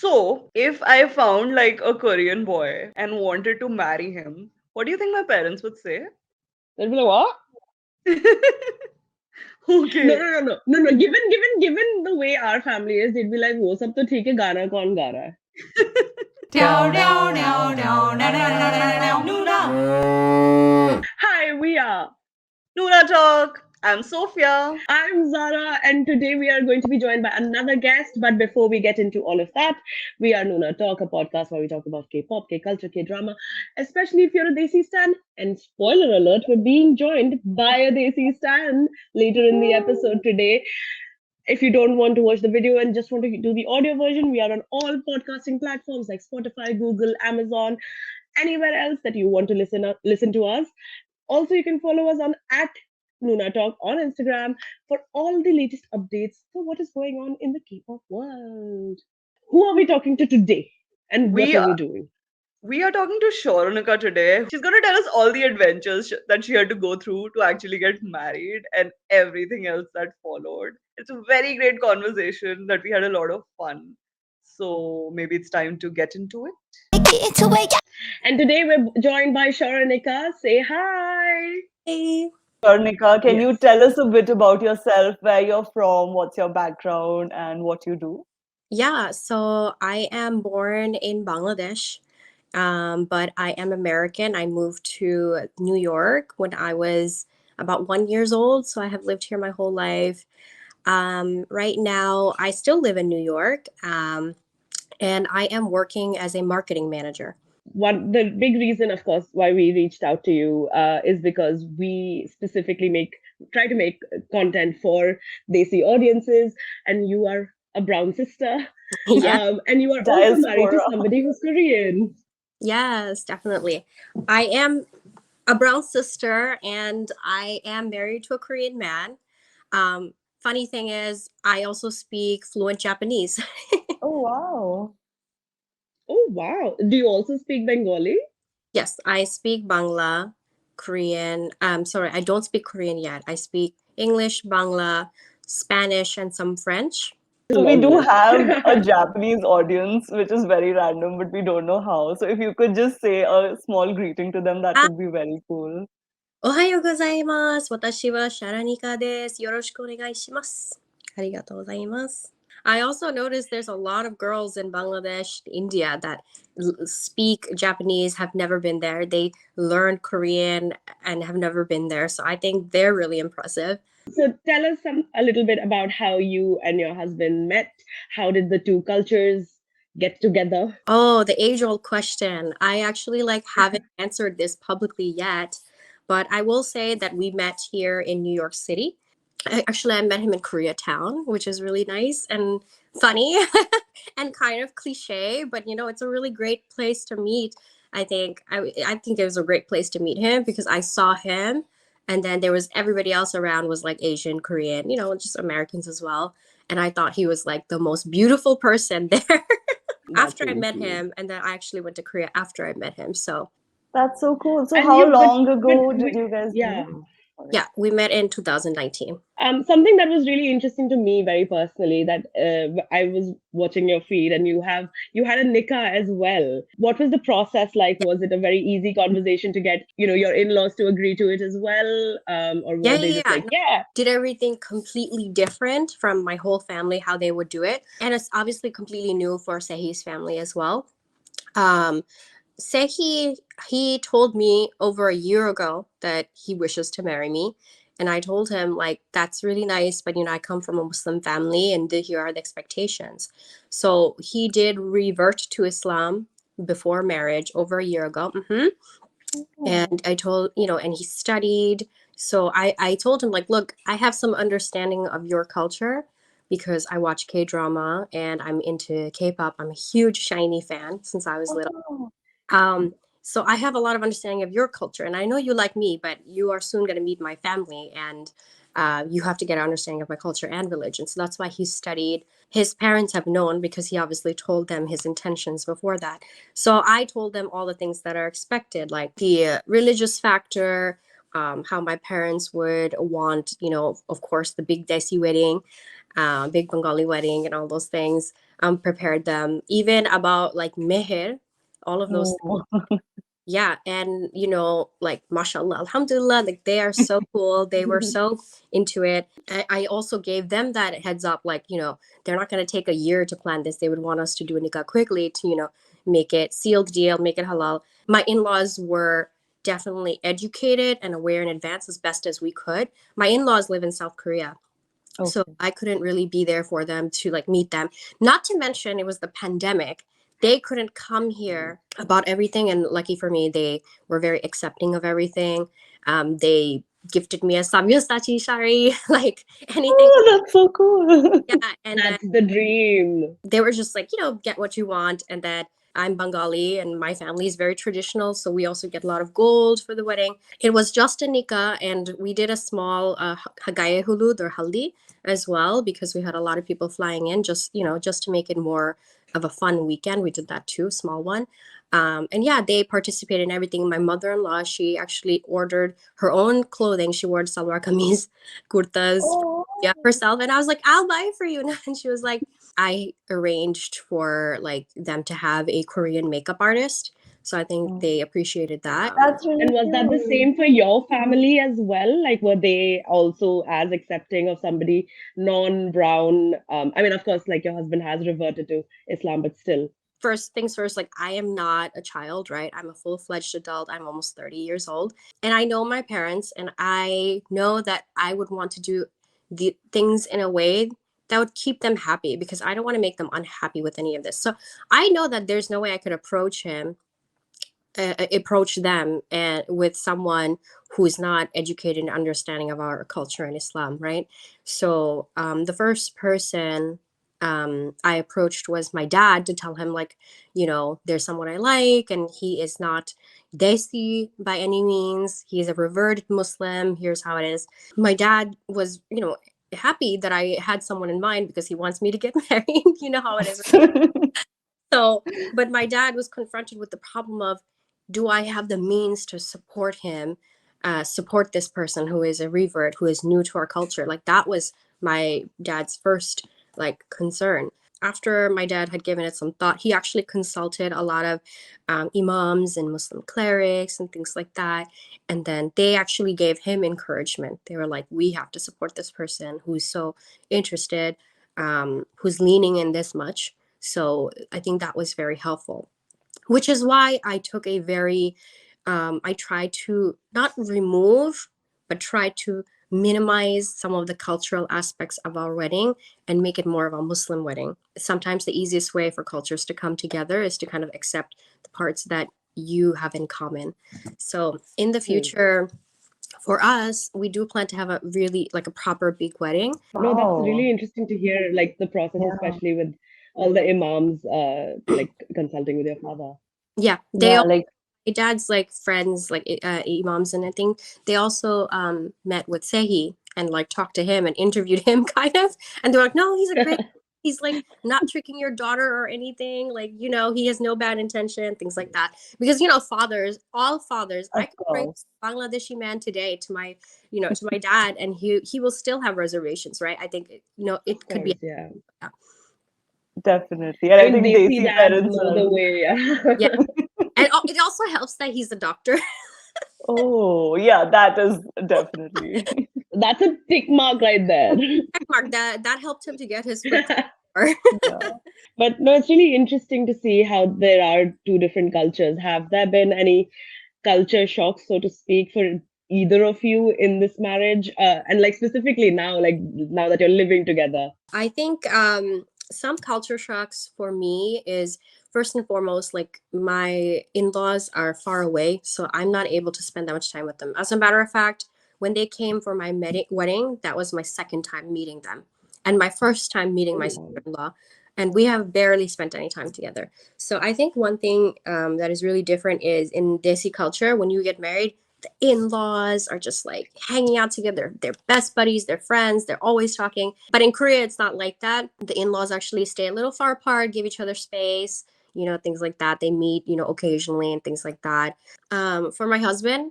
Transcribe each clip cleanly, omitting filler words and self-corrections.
So, if I found like a Korean boy and wanted to marry him, what do you think my parents would say? They'll be like, what? No, Okay. no, no, no, no, no. Given the way our family is, they'd be like, "वो सब तो ठीक है, गाना कौन गा रहा है?" Hi, we are. NoonaTalk. I'm Sophia. I'm Zara, and today we are going to be joined by another guest. But before we get into all of that, we are Noona Talk, a podcast where we talk about K-pop, K-culture, K-drama, especially if you're a Desi stan. And spoiler alert, we're being joined by a Desi stan later in the episode today. If you don't want to watch the video and just want to do the audio version, we are on all podcasting platforms like Spotify, Google, Amazon, anywhere else that you want to listen to us. Also, you can follow us on at Noona Talk on Instagram for all the latest updates for what is going on in the K-pop world. Who are we talking to today, and what We are are, we doing? we are talking to Sharanika today. She's going to tell us all the adventures that she had to go through to actually get married and everything else that followed. It's a very great conversation that we had a lot of fun. So maybe it's time to get into it. And today we're joined by Sharanika. Say hi. Hey. Sharanika, can you Yes. tell us a bit about yourself, where you're from, what's your background, and what you do? Yeah, so I am born in Bangladesh, but I am American. I moved to New York when I was about 1 years old, so I have lived here my whole life. Right now, I still live in New York, and I am working as a marketing manager. One the big reason, of course, why we reached out to you is because we specifically try to make content for Desi audiences, and you are a brown sister, Yeah, and you are also married to Diaspora. somebody who's Korean. yes, definitely. I am a brown sister, and I am married to a Korean man. Funny thing is, I also speak fluent Japanese. Oh, wow. Oh wow! Do you also speak Bengali? Yes, I speak Bangla, Korean. Sorry, I don't speak Korean yet. I speak English, Bangla, Spanish, and some French. A So we long do list. have a Japanese audience, which is very random, but we don't know how. So if you could just say a small greeting to them, that Ah, would be very cool. おはようございます。私はシャラニカです。よろしくお願いします。ありがとうございます。I also noticed there's a lot of girls in Bangladesh, India that speak Japanese, have never been there. They learned Korean and have never been there. So I think they're really impressive. So tell us a little bit about how you and your husband met. How did the two cultures get together? Oh, the age-old question. I actually haven't answered this publicly yet, but I will say that we met here in New York City. I met him in Koreatown, which is really nice and funny and kind of cliche, but it's a really great place to meet. I think it was a great place to meet him because I saw him, and then there was everybody else around was like Asian, Korean, just Americans as well. And I thought he was like the most beautiful person there That's after I really met cute. him, and then I actually went to Korea after I met him. So That's so cool. So And how you, long but ago did you guys yeah. meet? Sorry. yeah, we met in 2019. Something that was really interesting to me, very personally, that I was watching your feed, and you had a nikah as well. What was the process like? Was it a very easy conversation to get your in-laws to agree to it as well, or Yeah, were they yeah, just yeah. like, No, yeah? did everything completely different from my whole family, how they would do it. And it's obviously completely new for Sehi's family as well. Um, Sehi, he told me over a year ago that he wishes to marry me. And I told him, like, that's really nice, but I come from a Muslim family and here are the expectations. So he did revert to Islam before marriage over a year ago. And I told, and he studied. So I told him, like, look, I have some understanding of your culture because I watch K drama and I'm into K pop. I'm a huge Shiny fan since I was little. Oh, So I have a lot of understanding of your culture, and I know you like me, but you are soon going to meet my family, and you have to get an understanding of my culture and religion. So that's why he studied. His parents have known because he obviously told them his intentions before that. So I told them all the things that are expected, like the religious factor, how my parents would want, of course, the big desi wedding, big Bengali wedding and all those things. Prepared them even about like meher, all of those. Oh. Yeah, and like mashallah, alhamdulillah, like they are so cool. They were so into it. I also gave them that heads up, like, they're not going to take a year to plan this. They would want us to do a nikah quickly to, make it sealed deal, make it halal. My in-laws were definitely educated and aware in advance as best as we could. My in-laws live in South Korea. So Okay. I couldn't really be there for them to like meet them. Not to mention it was the pandemic. They couldn't come here about everything. And lucky for me, they were very accepting of everything. They gifted me a Samyustachi shari, like anything. Oh, that's so cool. Yeah. And then That's the dream. they were just like, get what you want. And then I'm Bengali and my family is very traditional. So we also get a lot of gold for the wedding. It was just a nikah, and we did a small hagaye hulud or haldi as well, because we had a lot of people flying in, just to make it more of a fun weekend. We did that too, small one. And yeah, they participated in everything. My mother-in-law, she actually ordered her own clothing. She wore salwar kameez, kurtas, Oh. yeah, herself. And I was like, I'll buy it for you. And she was like, I arranged for like them to have a Korean makeup artist. So I think they appreciated that. That's really And was that the cute. same for your family as well? Like, were they also as accepting of somebody non-brown? I mean, of course, like your husband has reverted to Islam, but still. First things first, like I am not a child, right? I'm a full-fledged adult. I'm almost 30 years old. And I know my parents, and I know that I would want to do the things in a way that would keep them happy, because I don't want to make them unhappy with any of this. So I know that there's no way I could approach them and with someone who's not educated and understanding of our culture in Islam, right? So the first person I approached was my dad, to tell him, like, there's someone I like, and he is not Desi by any means. He's a reverted Muslim. Here's how it is. My dad was, happy that I had someone in mind, because he wants me to get married. You know how it is. So, but my dad was confronted with the problem of, do I have the means to support him, support this person who is a revert, who is new to our culture? Like that was my dad's first like concern. After my dad had given it some thought, he actually consulted a lot of imams and Muslim clerics and things like that. And then they actually gave him encouragement. They were like, we have to support this person who's so interested, who's leaning in this much. So I think that was very helpful, which is why I took a very, I tried to not remove, but try to minimize some of the cultural aspects of our wedding and make it more of a Muslim wedding. Sometimes the easiest way for cultures to come together is to kind of accept the parts that you have in common. So in the future, for us, we do plan to have a really like a proper big wedding. No, that's Wow. really interesting to hear, like the process, Yeah. especially with all the imams, like consulting with your father. Yeah, they Yeah, all, like my dad's like friends, like imams, and I think they also met with Sehi and like talked to him and interviewed him kind of, and they're like, no, he's a great, he's like not tricking your daughter or anything, like he has no bad intention, things like that. Because fathers, all fathers, I of could bring course. a Bangladeshi man today to my to my dad, and he will still have reservations, right? I think it Of could be course, yeah. Definitely. And I I mean, think they see Desi dads parents know are. the way. yeah. Yeah. And it also helps that he's a doctor. Oh, yeah, that is definitely. That's a tick mark right there. Check mark, that helped him to get his foot in the door. Yeah. But no, it's really interesting to see how there are two different cultures. Have there been any culture shocks, so to speak, for either of you in this marriage? And like specifically now, like now that you're living together. I think some culture shocks for me is, first and foremost, like my in-laws are far away, so I'm not able to spend that much time with them. As a matter of fact, when they came for my wedding, that was my second time meeting them, and my first time meeting my Oh, sister-in-law, and we have barely spent any time together. So I think one thing that is really different is in Desi culture, when you get married, the in-laws are just like hanging out together. They're best buddies, they're friends, they're always talking. But in Korea, it's not like that. The in-laws actually stay a little far apart, give each other space, things like that. They meet, occasionally and things like that. For my husband,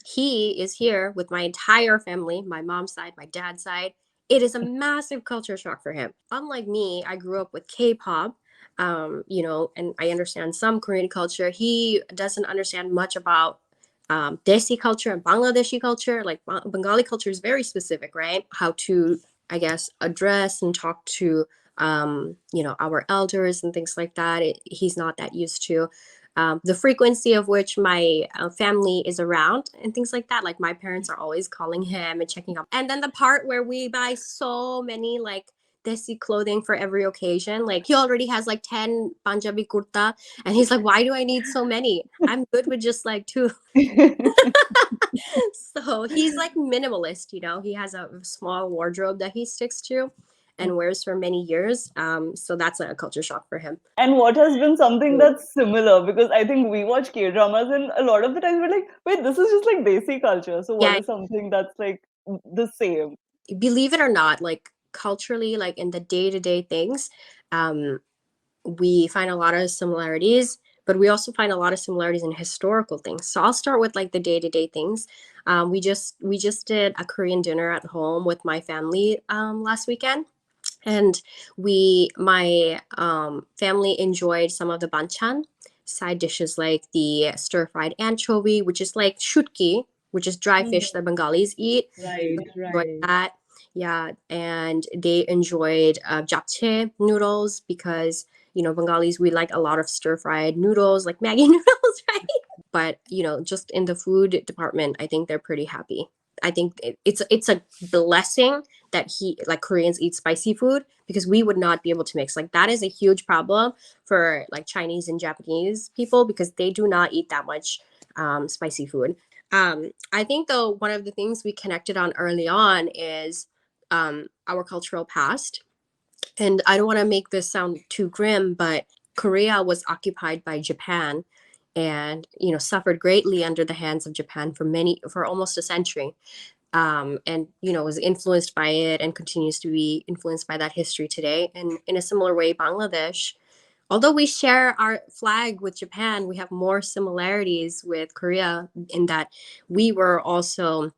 he is here with my entire family, my mom's side, my dad's side, it is a massive culture shock for him. Unlike me, I grew up with K-pop, you know, and I understand some Korean culture. He doesn't understand much about Desi culture and Bangladeshi culture. Like Bengali culture is very specific, right? How to, I guess, address and talk to, you know, our elders and things like that. He's not that used to. The frequency of which my family is around and things like that. Like my parents are always calling him and checking up. And then the part where we buy so many like Desi clothing for every occasion. Like he already has like 10 Punjabi kurta and he's like, why do I need so many? I'm good with just like 2. So he's like minimalist, you know. He has a small wardrobe that he sticks to and wears for many years. So that's a culture shock for him. And what has been something that's similar? Because I think we watch K dramas, and a lot of the times we're like, wait, this is just like Desi culture. So, what Yeah, is something that's like the same? believe it or not, like culturally, like in the day-to-day things, um, we find a lot of similarities, but we also find a lot of similarities in historical things. So I'll start with like the day-to-day things. We just did a Korean dinner at home with my family last weekend, and my family enjoyed some of the banchan side dishes like the stir-fried anchovy, which is like shutki, which is dry fish that Bengalis eat. Right, Enjoyed right. that. Yeah, and they enjoyed japchae noodles because, you know, Bengalis, we like a lot of stir-fried noodles, like Maggi noodles, right? But, you know, just in the food department, I think they're pretty happy. I think it's a blessing that he like Koreans eat spicy food because we would not be able to mix. Like that is a huge problem for like Chinese and Japanese people because they do not eat that much spicy food. I think though one of the things we connected on early on is our cultural past. And I don't want to make this sound too grim, but Korea was occupied by Japan and, you know, suffered greatly under the hands of Japan for almost a century. And, you know, was influenced by it and continues to be influenced by that history today. And in a similar way, Bangladesh, although we share our flag with Japan, we have more similarities with Korea in that we were also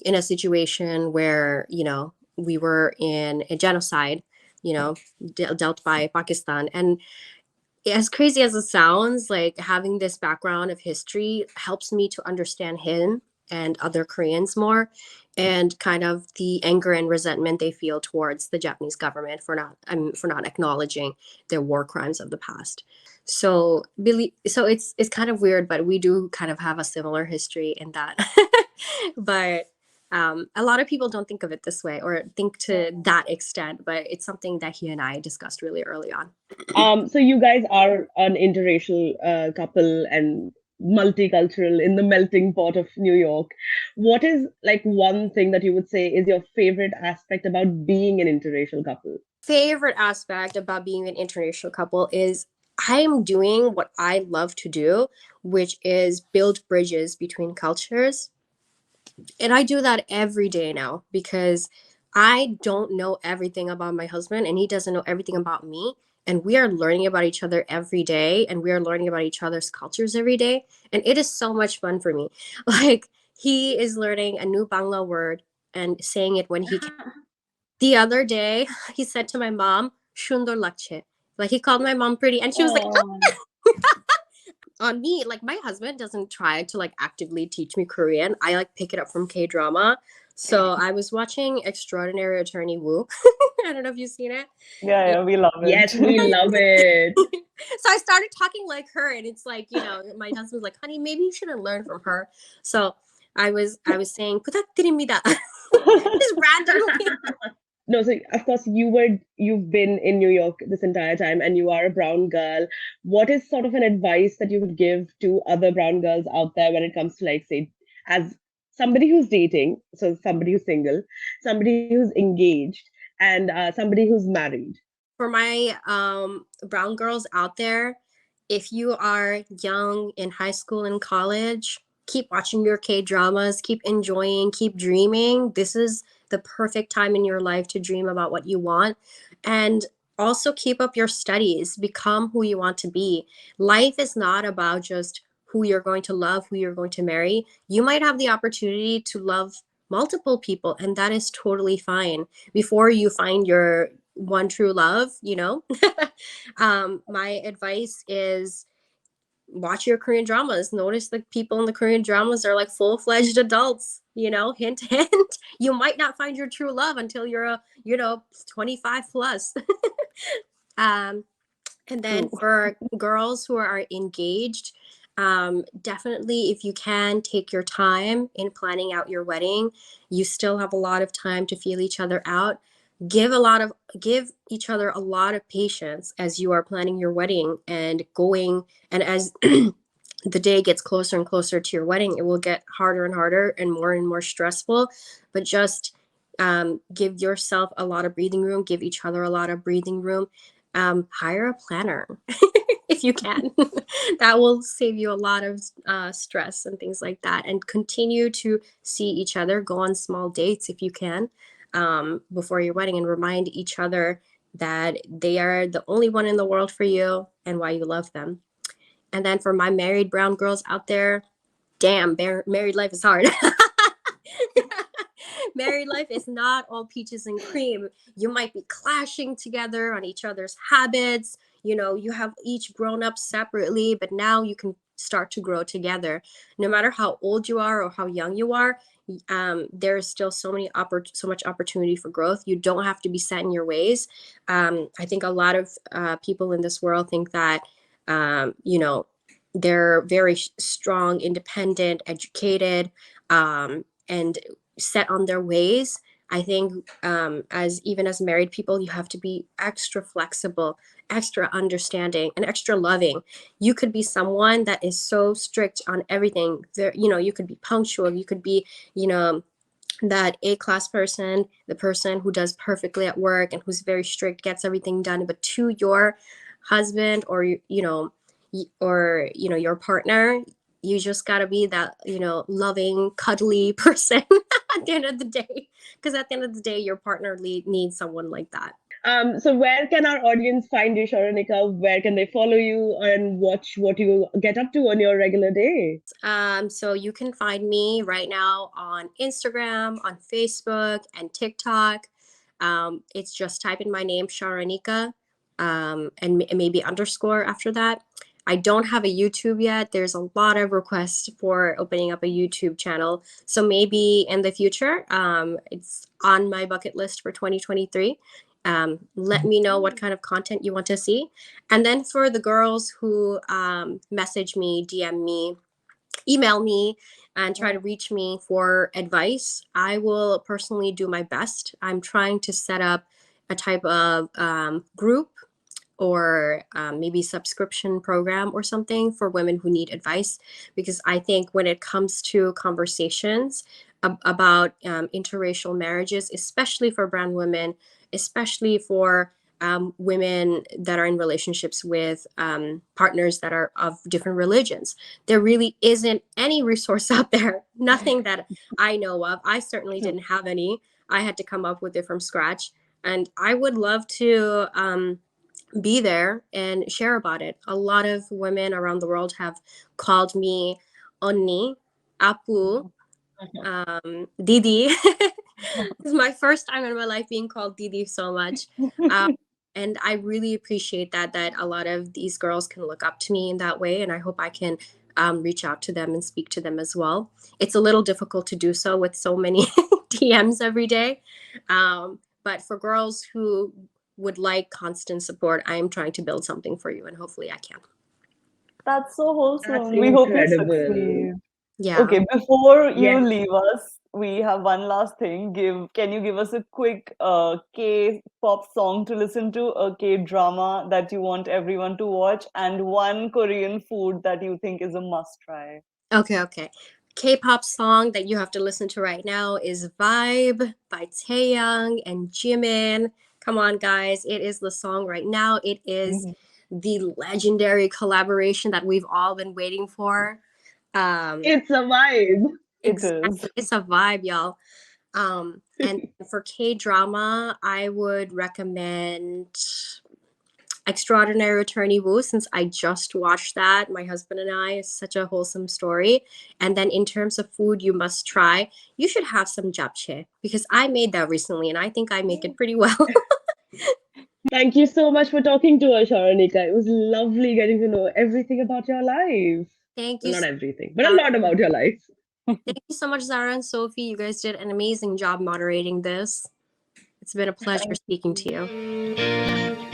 in a situation where, you know, we were in a genocide, you know, dealt by Pakistan. And as crazy as it sounds, like having this background of history helps me to understand him and other Koreans more, and kind of the anger and resentment they feel towards the Japanese government for not acknowledging their war crimes of the past. So so it's kind of weird, but we do kind of have a similar history in that. But a lot of people don't think of it this way or think to that extent, but it's something that he and I discussed really early on. So you guys are an interracial couple and multicultural in the melting pot of New York. What is like one thing that you would say is your favorite aspect about being an interracial couple? Favorite aspect about being an international couple is I am doing what I love to do, which is build bridges between cultures. And I do that every day now because I don't know everything about my husband and he doesn't know everything about me. And we are learning about each other every day and we are learning about each other's cultures every day. And it is so much fun for me. Like he is learning a new Bangla word and saying it when he can. The other day, he said to my mom, "Shundor lakche." Like he called my mom pretty, and she was like, Oh, on me. Like my husband doesn't try to like actively teach me Korean. I like pick it up from K drama. So I was watching Extraordinary Attorney Woo. I don't know if you've seen it. Yeah, yeah, we love yes, it. we love it. So I started talking like her, and it's like, you know, my husband's like, "Honey, maybe you should have learned from her." So I was saying 부탁드립니다. Just randomly. No, so of course you've been in New York this entire time and you are a brown girl. What is sort of an advice that you would give to other brown girls out there when it comes to like say as somebody who's dating, so somebody who's single, somebody who's engaged, and somebody who's married? For my brown girls out there, if you are young in high school and college, keep watching your K dramas, keep enjoying, keep dreaming. This is the perfect time in your life to dream about what you want. And also keep up your studies, become who you want to be. Life is not about just who you're going to love, who you're going to marry. You might have the opportunity to love multiple people, and that is totally fine. Before you find your one true love, my advice is watch your Korean dramas. Notice the people in the Korean dramas are like full-fledged adults, hint, hint. You might not find your true love until you're 25 plus. um, and then True. for girls who are engaged, definitely if you can take your time in planning out your wedding. You still have a lot of time to feel each other out. Give each other a lot of patience as you are planning your wedding and going, and as the day gets closer and closer to your wedding, it will get harder and harder and more stressful. But just give yourself a lot of breathing room, give each other a lot of breathing room. Hire a planner if you can. That will save you a lot of stress and things like that. And continue to see each other, go on small dates if you can, before your wedding, and remind each other that they are the only one in the world for you and why you love them. And then for my married brown girls out there, damn, married life is hard. Married life is not all peaches and cream. You might be clashing together on each other's habits. You have each grown up separately, but now you can start to grow together. No matter how old you are or how young you are, there is still so much opportunity for growth. You don't have to be set in your ways. I think a lot of people in this world think that, they're very strong, independent, educated, and set on their ways. I think as married people, you have to be extra flexible, extra understanding, and extra loving. You could be someone that is so strict on everything. You could be punctual. You could be, that A-class person, the person who does perfectly at work and who's very strict, gets everything done. But to your husband or your partner, you just got to be that loving, cuddly person at the end of the day, because at the end of the day your partner needs someone like that. So where can our audience find you, Sharanika? Where can they follow you and watch what you get up to on your regular day? So you can find me right now on Instagram, on Facebook, and TikTok. It's just type in my name, Sharanika, and maybe underscore after that. I don't have a YouTube yet. There's a lot of requests for opening up a YouTube channel. So maybe in the future, it's on my bucket list for 2023. Let me know what kind of content you want to see. And then for the girls who message me, DM me, email me, and try to reach me for advice, I will personally do my best. I'm trying to set up a type of group or maybe subscription program or something for women who need advice, because I think when it comes to conversations about interracial marriages, especially for brown women, especially for women that are in relationships with partners that are of different religions, there really isn't any resource out there. Nothing that I know of. I certainly didn't have any. I had to come up with it from scratch. And I would love to be there and share about it. A lot of women around the world have called me Onni, Apu, Didi. This is my first time in my life being called Didi so much. And I really appreciate that a lot of these girls can look up to me in that way. And I hope I can reach out to them and speak to them as well. It's a little difficult to do so with so many DMs every day. But for girls who would like constant support, I am trying to build something for you, and hopefully I can. That's so That's wholesome. We hope you incredible. succeed. Yeah. Okay, before you Yes. leave us, we have one last thing. Can you give us a quick K-pop song to listen to, a K-drama that you want everyone to watch, and one Korean food that you think is a must try? Okay. K-pop song that you have to listen to right now is Vibe by Taeyang and Jimin. Come on, guys. It is the song right now. It is the legendary collaboration that we've all been waiting for. It's a vibe. It is. It's a vibe, y'all. And for K-drama, I would recommend, Extraordinary Attorney Woo, since I just watched that. My husband and I, it's such a wholesome story. And then in terms of food you must try, you should have some japchae because I made that recently and I think I make it pretty well. Thank you so much for talking to us, Sharanika. It was lovely getting to know everything about your life. Thank Well, you, not everything, but a Zara. lot about your life. Thank you so much, Zara and Sophie. You guys did an amazing job moderating this. It's been a pleasure Thank speaking to you.